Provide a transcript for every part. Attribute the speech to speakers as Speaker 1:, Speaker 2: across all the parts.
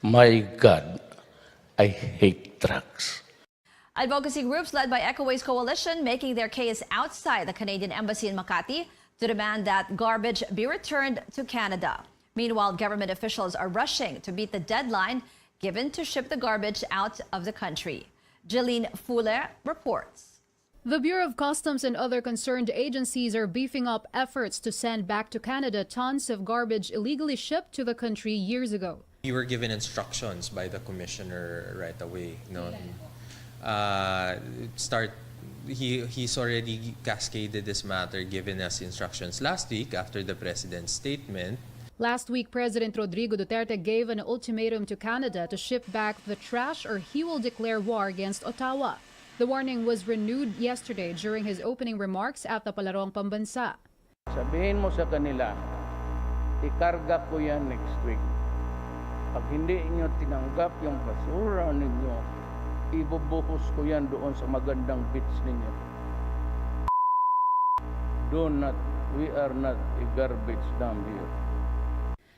Speaker 1: My God, I hate trucks.
Speaker 2: Advocacy groups led by Eco Waste Coalition making their case outside the Canadian Embassy in Makati to demand that garbage be returned to Canada. Meanwhile, government officials are rushing to beat the deadline given to ship the garbage out of the country. Jeline Fuller reports.
Speaker 3: The Bureau of Customs and other concerned agencies are beefing up efforts to send back to Canada tons of garbage illegally shipped to the country years ago.
Speaker 4: We were given instructions by the commissioner right away. He's already cascaded this matter, given us instructions last week after the president's statement.
Speaker 3: Last week, President Rodrigo Duterte gave an ultimatum to Canada to ship back the trash or he will declare war against Ottawa. The warning was renewed yesterday during his opening remarks at the Palarong Pambansa.
Speaker 5: Sabihin mo sa kanila, ikarga ko yan next week. Pag hindi inyo tinanggap yung basura ninyo, ibubuhos ko yan doon sa magandang beach ninyo. We are not a garbage dump here.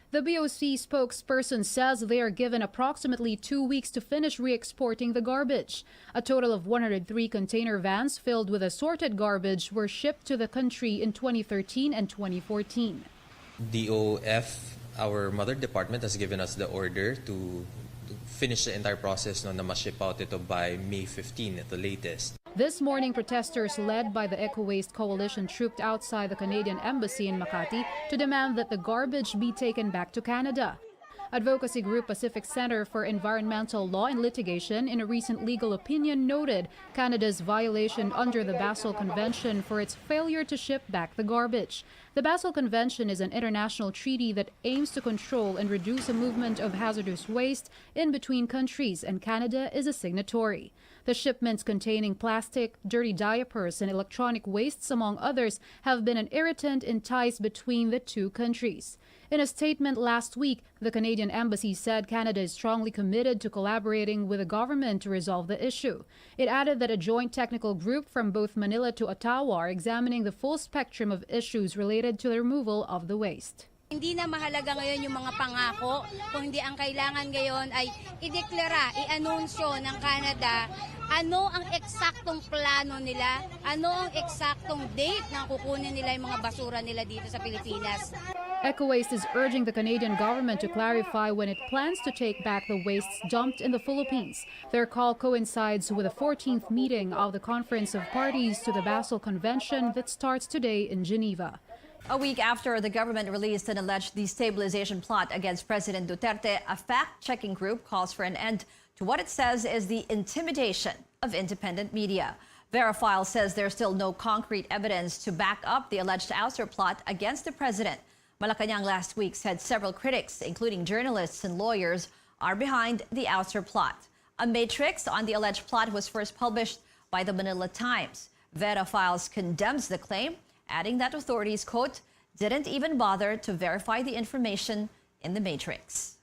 Speaker 3: The BOC spokesperson says they are given approximately 2 weeks to finish re-exporting the garbage. A total of 103 container vans filled with assorted garbage were shipped to the country in 2013 and 2014.
Speaker 4: DOF, our mother department, has given us the order to finish the entire process na ma-ship out ito by May 15 at the latest.
Speaker 3: This morning, protesters led by the Eco Waste Coalition trooped outside the Canadian Embassy in Makati to demand that the garbage be taken back to Canada. Advocacy group Pacific Center for Environmental Law and Litigation, in a recent legal opinion, noted Canada's violation under the Basel Convention for its failure to ship back the garbage. The Basel Convention is an international treaty that aims to control and reduce the movement of hazardous waste in between countries, and Canada is a signatory. The shipments containing plastic, dirty diapers, and electronic wastes, among others, have been an irritant in ties between the two countries. In a statement last week, the Canadian Embassy said Canada is strongly committed to collaborating with the government to resolve the issue. It added that a joint technical group from both Manila to Ottawa are examining the full spectrum of issues related to the removal of the waste.
Speaker 6: Hindi na mahalaga ngayon yung mga pangako, kung hindi ang kailangan ngayon ay ideklara, i-anunsyo ng Canada ano ang eksaktong plano nila, ano ang eksaktong date na kukunin nila yung mga basura nila dito sa Pilipinas.
Speaker 3: Eco Waste is urging the Canadian government to clarify when it plans to take back the wastes dumped in the Philippines. Their call coincides with the 14th meeting of the Conference of Parties to the Basel Convention that starts today in Geneva.
Speaker 2: A week after the government released an alleged destabilization plot against President Duterte, a fact-checking group calls for an end to what it says is the intimidation of independent media. Verifile says there's still no concrete evidence to back up the alleged ouster plot against the president. Malacanang last week said several critics, including journalists and lawyers, are behind the ouster plot. A matrix on the alleged plot was first published by the Manila Times. Verifiles condemns the claim, adding that authorities, quote, didn't even bother to verify the information in the matrix.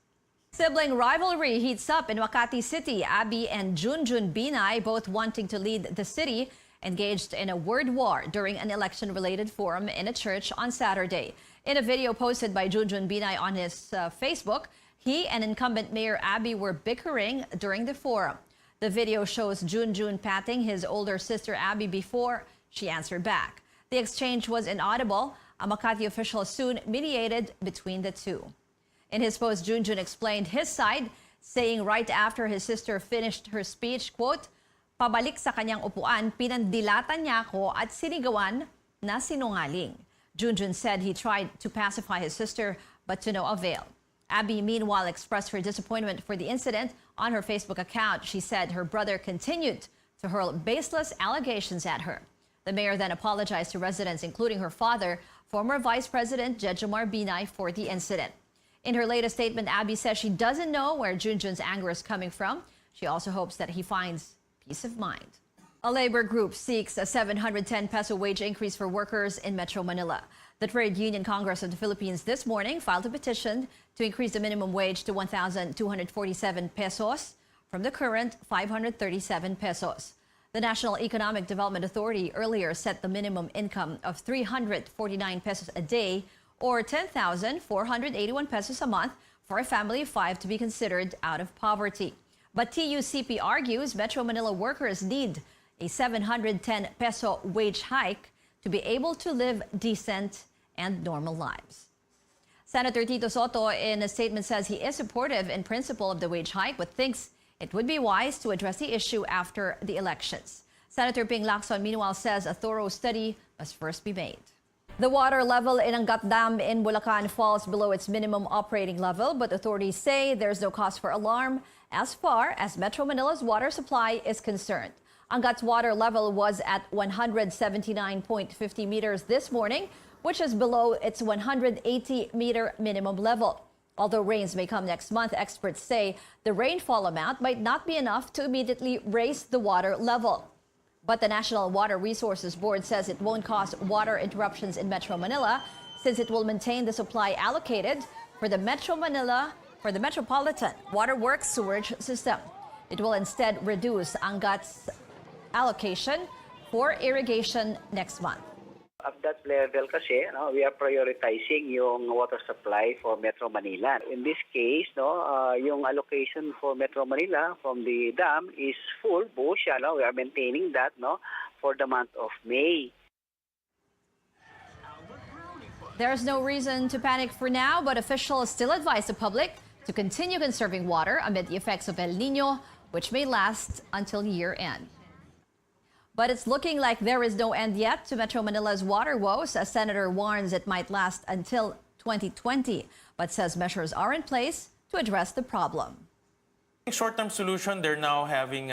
Speaker 2: Sibling rivalry heats up in Makati City. Abby and Junjun Binay, both wanting to lead the city, engaged in a word war during an election-related forum in a church on Saturday. In a video posted by Junjun Binay on his Facebook, he and incumbent Mayor Abby were bickering during the forum. The video shows Junjun patting his older sister Abby before she answered back. The exchange was inaudible. A Makati official soon mediated between the two. In his post, Junjun explained his side, saying right after his sister finished her speech, quote, pabalik sa kanyang upuan, pinandilatan niya ako at sinigawan na sinungaling. Junjun said he tried to pacify his sister, but to no avail. Abby, meanwhile, expressed her disappointment for the incident on her Facebook account. She said her brother continued to hurl baseless allegations at her. The mayor then apologized to residents, including her father, former Vice President Jejomar Binay, for the incident. In her latest statement, Abby says she doesn't know where Junjun's anger is coming from. She also hopes that he finds peace of mind. A labor group seeks a 710 peso wage increase for workers in Metro Manila. The Trade Union Congress of the Philippines this morning filed a petition to increase the minimum wage to 1,247 pesos from the current 537 pesos. The National Economic Development Authority earlier set the minimum income of 349 pesos a day or 10,481 pesos a month for a family of 5 to be considered out of poverty. But TUCP argues Metro Manila workers need a 710 peso wage hike to be able to live decent and normal lives. Senator Tito Soto in a statement says he is supportive in principle of the wage hike, but thinks it would be wise to address the issue after the elections. Senator Ping Lacson, meanwhile, says a thorough study must first be made. The water level in Angat Dam in Bulacan falls below its minimum operating level, but authorities say there's no cause for alarm as far as Metro Manila's water supply is concerned. Angat's water level was at 179.50 meters this morning, which is below its 180-meter minimum level. Although rains may come next month, experts say the rainfall amount might not be enough to immediately raise the water level. But the National Water Resources Board says it won't cause water interruptions in Metro Manila since it will maintain the supply allocated for the Metropolitan Water Works sewerage system. It will instead reduce Angat's allocation for irrigation next month.
Speaker 7: At that level kasi, we are prioritizing yung water supply for Metro Manila. In this case, yung allocation for Metro Manila from the dam is full, buo siya. We are maintaining that for the month of May.
Speaker 2: There's no reason to panic for now, but officials still advise the public to continue conserving water amid the effects of El Nino, which may last until year end. But it's looking like there is no end yet to Metro Manila's water woes. A senator warns it might last until 2020, but says measures are in place to address the problem.
Speaker 8: Short-term solution, they're now having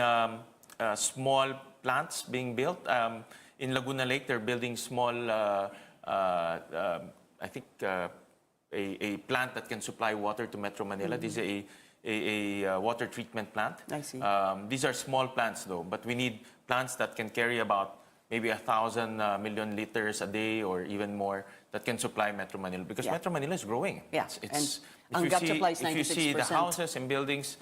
Speaker 8: small plants being built. In Laguna Lake, they're building small, I think, a plant that can supply water to Metro Manila. This is a water treatment plant.
Speaker 9: I see.
Speaker 8: These are small plants, though, but we need plants that can carry about maybe 1,000 million liters a day or even more that can supply Metro Manila because Metro Manila is growing.
Speaker 9: Yeah.
Speaker 8: It's
Speaker 9: And Angat supplies
Speaker 8: if you see the
Speaker 9: 96%.
Speaker 8: houses and buildings,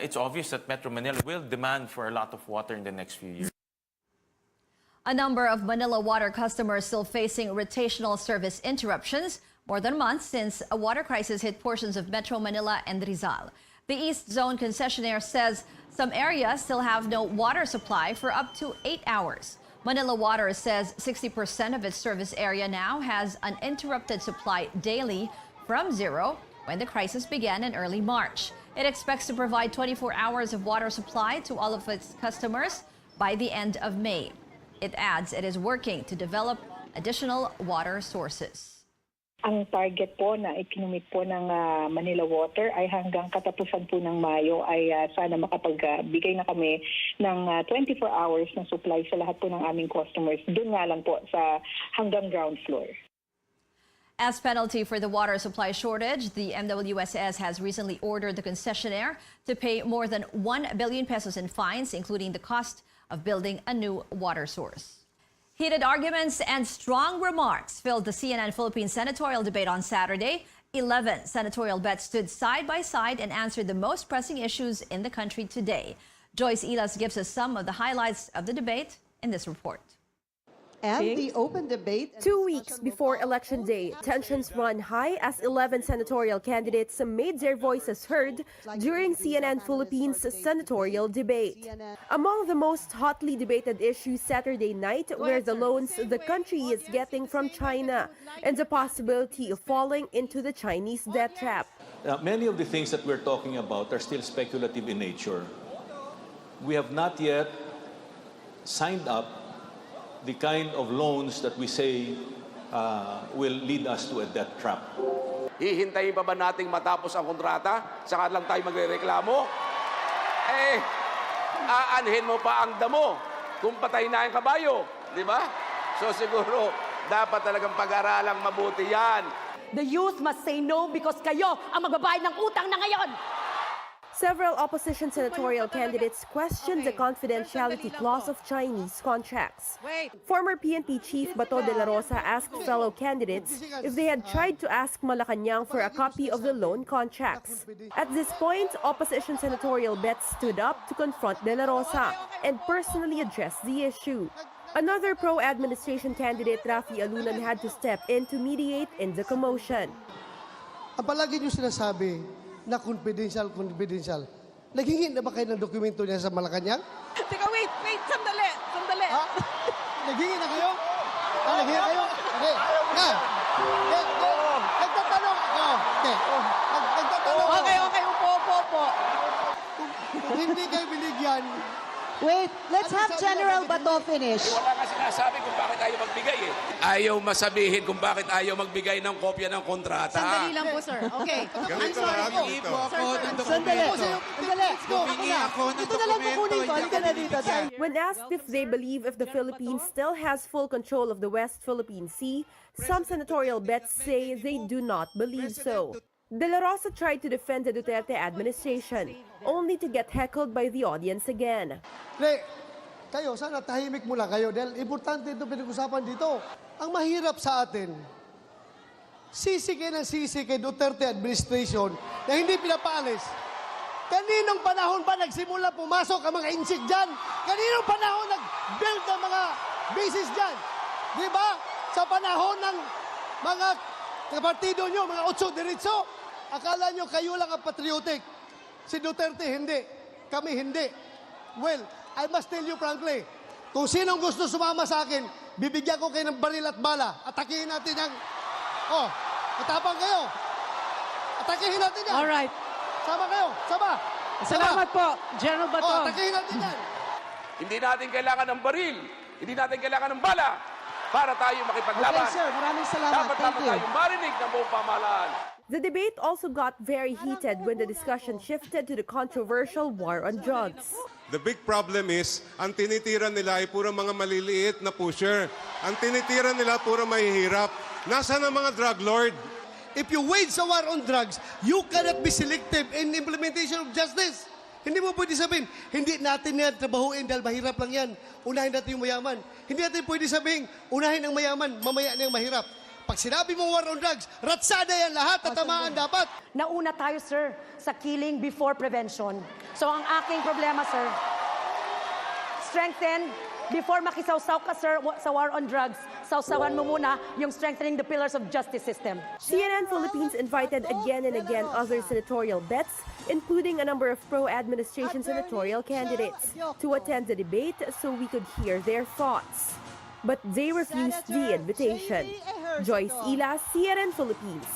Speaker 8: it's obvious that Metro Manila will demand for a lot of water in the next few years.
Speaker 2: A number of Manila water customers still facing rotational service interruptions more than a month since a water crisis hit portions of Metro Manila and Rizal. The East Zone concessionaire says some areas still have no water supply for up to 8 hours. Manila Water says 60% of its service area now has uninterrupted supply daily from zero when the crisis began in early March. It expects to provide 24 hours of water supply to all of its customers by the end of May. It adds it is working to develop additional water sources.
Speaker 10: Ang target po na ikinumit po ng Manila Water ay hanggang katapusan po ng Mayo ay sana makapagbigay na kami ng 24 hours ng supply sa lahat po ng aming customers. Doon nga lang po sa hanggang ground floor.
Speaker 2: As penalty for the water supply shortage, the MWSS has recently ordered the concessionaire to pay more than 1 billion pesos in fines, including the cost of building a new water source. Heated arguments and strong remarks filled the CNN Philippines senatorial debate on Saturday. 11 senatorial bets stood side by side and answered the most pressing issues in the country today. Joyce Ilas gives us some of the highlights of the debate in this report.
Speaker 11: And the open debate.
Speaker 12: 2 weeks before Election Day, tensions run high as 11 senatorial candidates made their voices heard during CNN Philippines' senatorial debate. Among the most hotly debated issues Saturday night were the loans the country is getting from China and the possibility of falling into the Chinese debt trap.
Speaker 13: Many of the things that we're talking about are still speculative in nature. We have not yet signed up the kind of loans that we say will lead us to a debt trap.
Speaker 14: Hihintayin pa ba nating matapos ang kontrata? Saka lang tayo magrereklamo? Aanhin mo pa ang damo kung patay na ang kabayo. Di ba? So siguro, dapat talagang pag-aralang mabuti yan.
Speaker 11: The youth must say no because kayo ang magbabayad ng utang na ngayon.
Speaker 12: Several opposition senatorial candidates questioned the confidentiality clause of Chinese contracts. Former PNP Chief Bato de la Rosa asked fellow candidates if they had tried to ask Malacanang for a copy of the loan contracts. At this point, opposition senatorial bets stood up to confront de la Rosa and personally address the issue. Another pro-administration candidate, Rafi Alunan, had to step in to mediate in the commotion.
Speaker 15: Ang palagi niyo sinasabi,
Speaker 9: na confidential. Naghingi na ba kayo ng dokumento niya sa Malacanang?
Speaker 11: Teka, wait, sandali.
Speaker 9: Ha? Naghingi na kayo? Naghingi kayo? Okay. Nagtatanong ako. Okay. Nagtatanong ako.
Speaker 11: Okay, upo.
Speaker 9: Kung hindi kayo binigyan,
Speaker 11: Wait, let's have General Bato finish.
Speaker 14: Wala nga sinasabi kung bakit ayaw magbigay eh. Ayaw masabihin kung bakit ayaw magbigay ng kopya ng kontrata.
Speaker 11: Sandali lang po, sir. Okay. I'm sorry po.
Speaker 9: sandali.
Speaker 11: Humingi ako ng dokumento.
Speaker 12: When asked if they believe if the Philippines still has full control of the West Philippine Sea, some senatorial bets say they do not believe so. De La Rosa tried to defend the Duterte administration, only to get heckled by the audience again.
Speaker 9: Kayo, sana tahimik muna kayo dahil importante ito pinag-usapan dito. Ang mahirap sa atin, sisi kay Duterte administration na hindi pinapaalis. Kaninong panahon ba nagsimula pumasok ang mga insik dyan? Kaninong panahon nag-build ang mga bases dyan? Di ba? Sa panahon ng mga partido nyo, mga otso diretso, akala nyo kayo lang ang patriotic. Si Duterte hindi. Kami hindi. Well, I must tell you frankly, kung sinong gusto sumama sa akin, bibigyan ko kayo ng baril at bala. Atakihin natin ang... matapang kayo. Atakihin natin yan.
Speaker 11: Alright.
Speaker 9: Sama kayo. Sama.
Speaker 11: Salamat po, General Bato.
Speaker 9: Atakihin natin yan.
Speaker 14: Hindi natin kailangan ng baril. Hindi natin kailangan ng bala para tayo makipaglaban.
Speaker 11: Okay, sir. Maraming salamat.
Speaker 14: Dapat tayo marinig ng buong pamahalaan.
Speaker 12: The debate also got very heated when the discussion shifted to the controversial war on drugs.
Speaker 15: The big problem is, ang tinitira nila ay puro mga maliliit na pusher. Ang tinitira nila puro mahihirap. Nasaan ang mga drug lord?
Speaker 9: If you wage a war on drugs, you cannot be selective in implementation of justice. Hindi mo pwede sabihin, hindi natin yan trabahuin dahil mahirap lang yan. Unahin natin yung mayaman. Hindi natin pwede sabihin, unahin ang mayaman, mamaya na yung mahirap. Pag sinabi mo war on drugs, ratsada yan lahat, tatamaan dapat.
Speaker 11: Nauna tayo, sir, sa killing before prevention. So ang aking problema, sir, strengthen, before makisawsaw ka, sir, sa war on drugs, sawsawan mo muna yung strengthening the pillars of justice system.
Speaker 12: CNN Philippines invited again and again other senatorial bets, including a number of pro-administration senatorial candidates, to attend the debate so we could hear their thoughts. But they refused the invitation. Joyce Ila, CNN Philippines.